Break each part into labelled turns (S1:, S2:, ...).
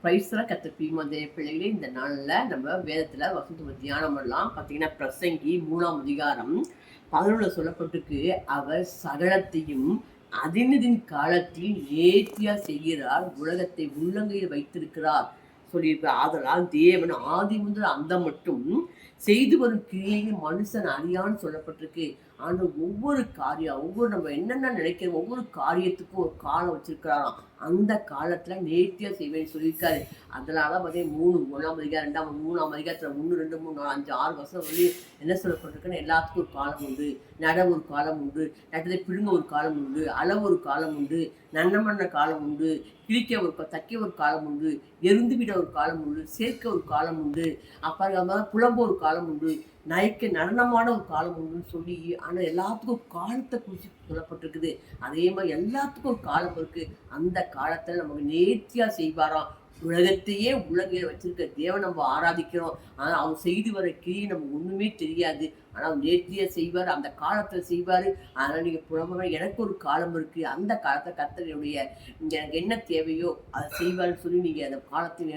S1: பிரைஸ்லாம் கற்றுப்பீமதே பிள்ளைகளே. இந்த நாளில் நம்ம வேதத்தில் வசந்த தியானம் பண்ணலாம். பார்த்தீங்கன்னா பிரசங்கி 3ஆம் அதிகாரம் 11 சொல்லப்பட்டிருக்கு. அவர் சகலத்தையும் அதினதின் காலத்தில் நேர்த்தியா செய்கிறார், உலகத்தை உள்ளங்கையில் வைத்திருக்கிறார் சொல்லியிருக்க. ஆதலால் தேவன் ஆதி முதல் அந்த மட்டும் செய்து வரும் கிரியையை மனுஷன் அறியான்னு சொல்லப்பட்டிருக்கு. ஆனால் ஒவ்வொரு காரியம், நம்ம என்னென்ன நினைக்கிறோம், ஒவ்வொரு காரியத்துக்கும் ஒரு காலம் வச்சிருக்கிறாராம். அந்த காலத்துல நேர்த்தியா செய்வேன்னு சொல்லியிருக்காரு. அதனால பார்த்தீங்கன்னா 1ஆம் அதிகாரம் 3ஆம் அதிகாரத்துல 1, 2, 3, 4, 5, 6 வருஷம் வந்து என்ன சொல்லப்பட்டிருக்குன்னு எல்லாத்துக்கும் ஒரு காலம் உண்டு. நட ஒரு காலம் உண்டு, நட்டதை பிடுங்க ஒரு காலம் உண்டு, அளவு ஒரு காலம் உண்டு, நன்னம் பண்ண காலம் உண்டு, கிழிக்க ஒரு தைக்க ஒரு காலம் உண்டு, எருந்து விட ஒரு காலம் உண்டு, சேர்க்க ஒரு காலம் உண்டு, அப்புறம் புலம்ப ஒரு காலம் உண்டு, நயக்க நடனமான ஒரு காலம் உண்டுன்னு சொல்லி. ஆனால் எல்லாத்துக்கும் ஒரு காலத்தை குறித்து சொல்லப்பட்டிருக்குது. அதே மாதிரி எல்லாத்துக்கும் ஒரு காலம் இருக்கு. அந்த காலத்துல நமக்கு நேர்த்தியா செய்வாராம். உலகத்தையே உலகையில வச்சிருக்க தேவன் நம்ம ஆராதிக்கிறோம். ஆனா அவர் செய்து வர கிரியை நமக்கு ஒண்ணுமே தெரியாது. ஆனா அவர் நேர்த்தியா செய்வார், அந்த காலத்துல செய்வாரு. அதனால நீங்க புலம்புற, எனக்கு ஒரு காலம் இருக்கு, அந்த காலத்தை கர்த்தருடைய எனக்கு என்ன தேவையோ அதை செய்வாருன்னு சொல்லி நீங்க அந்த காலத்தின்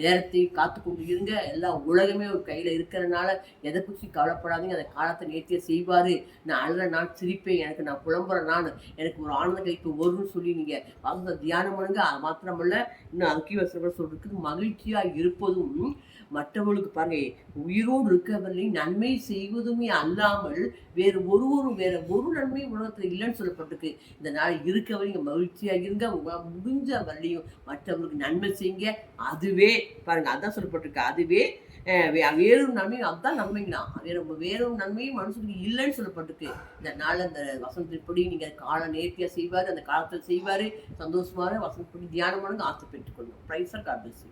S1: நேரத்தை காத்து கொண்டு இருங்க. எல்லாம் உலகமே ஒரு கையில இருக்கிறதுனால எதை குறித்து கவலைப்படாதீங்க. அந்த காலத்தை நேர்த்தியா செய்வாரு. நான் அழுற நான் சிரிப்பேன், நான் புலம்புறேன், எனக்கு ஒரு ஆனந்த கைப்பு வரும்னு சொல்லி நீங்க வாசத்தை தியானம் பண்ணுங்க. அது மாத்திரமல்ல, இன்னும் அக்கிவசர்கள் சொல்றதுக்கு மகிழ்ச்சியா இருப்பதும் மற்றவர்களுக்கு பாருங்க, உயிரோடு இருக்கவர்களை நன்மை செய்வதுமே அல்லாமல் வேற ஒரு நன்மை உலகத்துல இல்லைன்னு சொல்லப்பட்டிருக்கு. இந்த நாள் இருக்கவரை நீங்க மகிழ்ச்சியா இருங்க. முடிஞ்ச வரலையும் மற்றவர்களுக்கு நன்மை செய்யுங்க. அதுவே பாருங்க, அதான் சொல்லப்பட்டிருக்கு. அதுவே வேறொரு நன்மையும் அதுதான் நன்மைங்களாம். வேறொரு நன்மையும் மனுஷனுக்கு இல்லைன்னு சொல்லப்பட்டிருக்கு. இந்த நாள் அந்த வசனத்தின்படி நீங்க காலம் நேர்த்தியா செய்வாரு, அந்த காலத்துல செய்வாரு. சந்தோஷமாக வசனப்படி தியானம் பண்ணுங்க, ஆசை பெற்றுக்கொள்ளும். Praise God bless you.